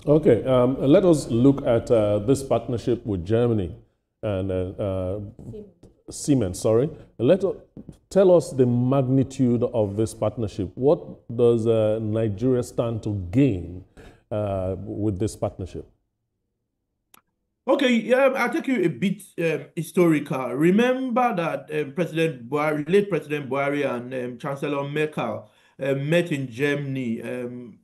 Okay, let us look at this partnership with Germany and Siemens. Sorry, tell us the magnitude of this partnership. What does Nigeria stand to gain with this partnership? Okay, yeah, I'll take you a bit historical. Remember that President Buhari, late President Buhari and Chancellor Merkel met in Germany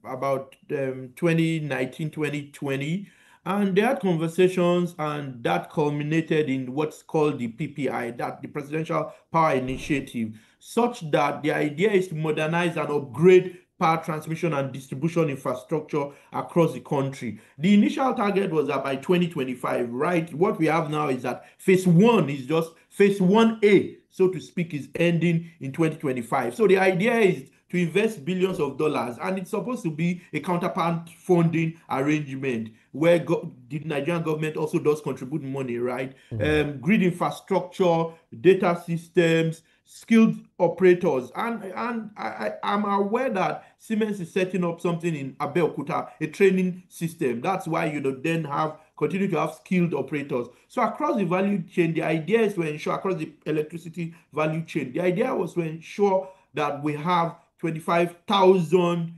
about 2019, 2020, and they had conversations, and that culminated in what's called the PPI, that the Presidential Power Initiative, such that the idea is to modernize and upgrade power transmission and distribution infrastructure across the country. The initial target was that by 2025, right? What we have now is that phase one is just phase 1A, so to speak, is ending in 2025. So the idea is to invest billions of dollars, and it's supposed to be a counterpart funding arrangement where the Nigerian government also does contribute money, right? Grid infrastructure, data systems, skilled operators, and I'm aware that Siemens is setting up something in Abeokuta, a training system. That's why you know then have continue to have skilled operators. So across the value chain, the idea is to ensure across the electricity value chain, the idea was to ensure that we have 25,000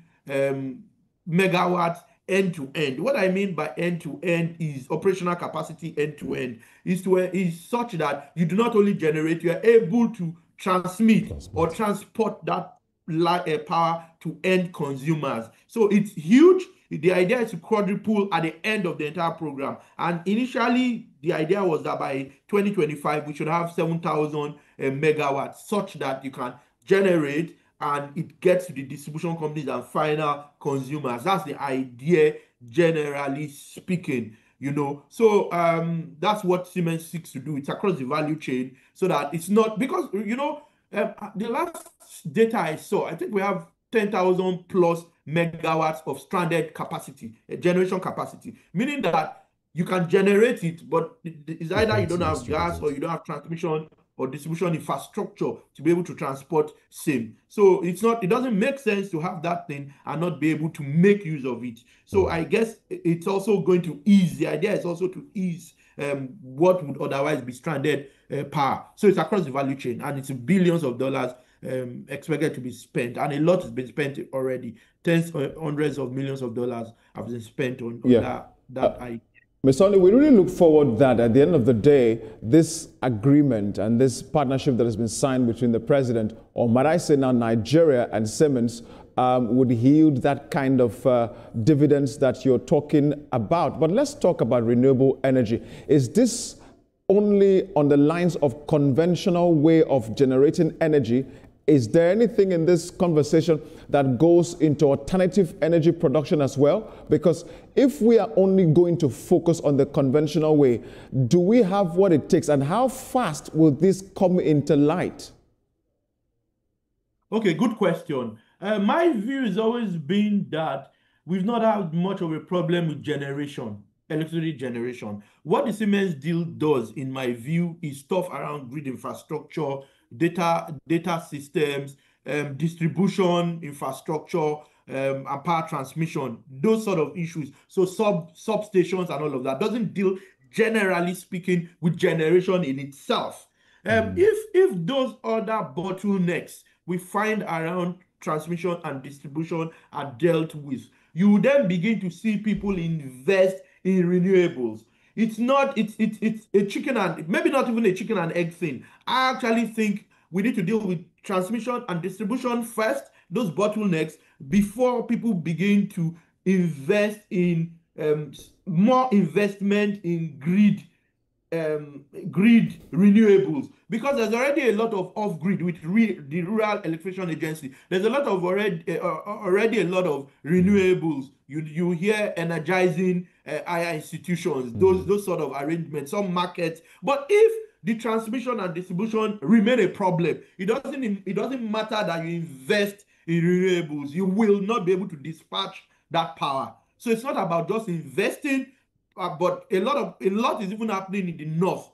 megawatts end to end. What I mean by end to end is operational capacity end to end is such that you do not only generate, you are able to transmit or Transmit. transport that power to end consumers. So it's huge. The idea is to quadruple at the end of the entire program. And initially, the idea was that by 2025, we should have 7,000 megawatts, such that you can generate and it gets to the distribution companies and final consumers. That's the idea, generally speaking. So that's what Siemens seeks to do. It's across the value chain so that it's not because the last data I saw, I think we have 10,000 plus megawatts of stranded capacity, generation capacity, meaning that you can generate it, but it's You either you can't don't have distribute gas or it. you don't have transmission or distribution infrastructure to be able to transport same. So it doesn't make sense to have that thing and not be able to make use of it. So I guess it's also going to ease. The idea is also to ease what would otherwise be stranded power. So it's across the value chain and it's billions of dollars expected to be spent, and a lot has been spent already. Tens or hundreds of millions of dollars have been spent on Yeah. that idea. Ms. Only, we really look forward that at the end of the day, this agreement and this partnership that has been signed between the president, or might I say now Nigeria and Siemens, would yield that kind of dividends that you're talking about. But let's talk about renewable energy. Is this only on the lines of conventional way of generating energy? Is there anything in this conversation that goes into alternative energy production as well? Because if we are only going to focus on the conventional way, do we have what it takes? And how fast will this come into light? Okay, good question. My view has always been that we've not had much of a problem with generation, electricity generation. What the Siemens deal does, in my view, is stuff around grid infrastructure, data systems, distribution infrastructure, and power transmission, those sort of issues. So substations and all of that doesn't deal, generally speaking, with generation in itself. If those other bottlenecks we find around transmission and distribution are dealt with, you then begin to see people invest in renewables. It's a chicken and maybe not even a chicken and egg thing. I actually think we need to deal with transmission and distribution first, those bottlenecks, before people begin to invest in more investment in grid renewables, because there's already a lot of off grid with the rural electrification agency. There's a lot of already a lot of renewables. You hear energizing higher institutions, those sort of arrangements, some markets. But if the transmission and distribution remain a problem, it doesn't matter that you invest in renewables, you will not be able to dispatch that power. So it's not about just investing but a lot is even happening in the north.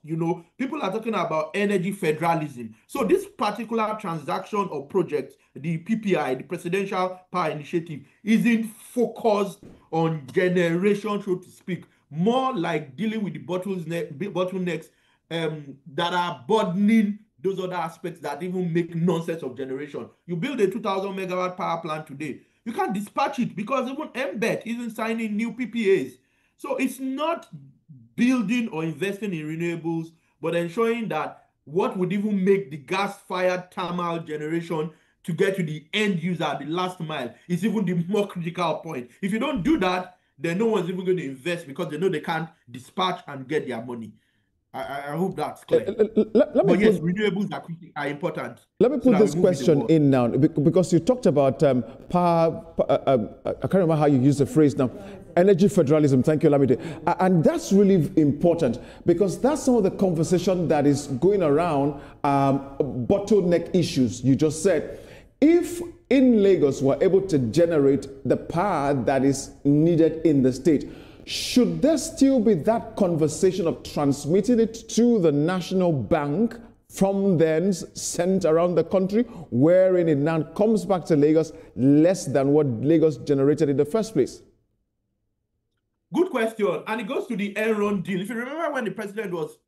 People are talking about energy federalism. So this particular transaction or project, the PPI, the Presidential Power Initiative, isn't focused on generation, so to speak, more like dealing with the bottlenecks that are burdening those other aspects that even make nonsense of generation. You build a 2,000 megawatt power plant today, you can't dispatch it because even MBET isn't signing new PPAs. So it's not building or investing in renewables, but ensuring that what would even make the gas-fired thermal generation to get to the end user, the last mile, is even the more critical point. If you don't do that, then no one's even going to invest because they know they can't dispatch and get their money. I hope that's clear. But yes, renewables are important. Let me put this question in now, because you talked about power, I can't remember how you use the phrase now, energy federalism. Thank you, Lamide. And that's really important because that's some of the conversation that is going around bottleneck issues. You just said, if in Lagos we're able to generate the power that is needed in the state, should there still be that conversation of transmitting it to the national bank from then sent around the country, wherein it now comes back to Lagos less than what Lagos generated in the first place? Good question. And it goes to the Enron deal. If you remember when the president was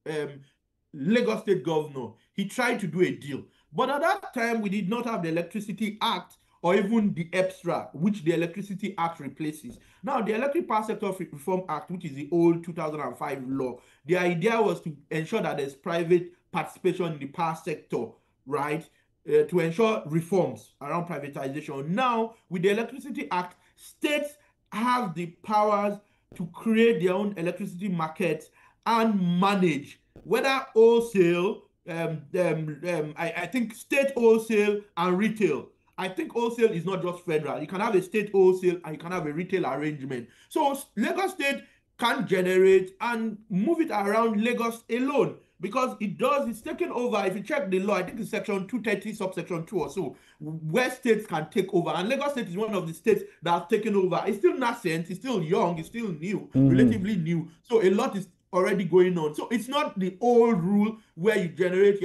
Lagos State governor, he tried to do a deal. But at that time, we did not have the Electricity Act or even the EPSRA, which the Electricity Act replaces. Now, the Electric Power Sector Reform Act, which is the old 2005 law, the idea was to ensure that there's private participation in the power sector, right, to ensure reforms around privatization. Now, with the Electricity Act, states have the powers to create their own electricity markets and manage, whether wholesale, I think state wholesale and retail. I think wholesale is not just federal. You can have a state wholesale and you can have a retail arrangement. So Lagos State can generate and move it around Lagos alone because it's taken over. If you check the law, I think it's section 230, subsection 2 or so, where states can take over. And Lagos State is one of the states that has taken over. It's still nascent, it's still young, it's still new, relatively new. So a lot is already going on. So it's not the old rule where you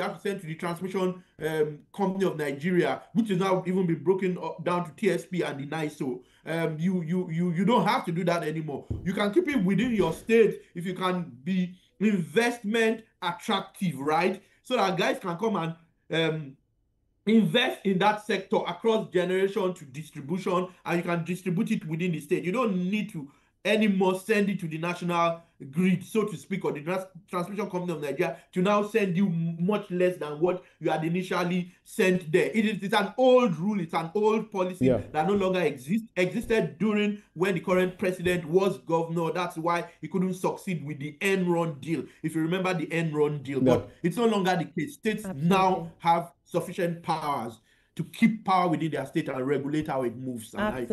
have to send to the transmission company of Nigeria, which is now even been broken down to TSP and the NISO. You don't have to do that anymore. You can keep it within your state if you can be investment attractive, right? So that guys can come and invest in that sector across generation to distribution, and you can distribute it within the state. You don't need to anymore send it to the national grid, so to speak, or the transmission company of Nigeria to now send you much less than what you had initially sent there. It's an old rule, it's an old policy that no longer existed during when the current president was governor. That's why he couldn't succeed with the Enron deal, if you remember the Enron deal. But it's no longer the case. States now have sufficient powers to keep power within their state and regulate how it moves. And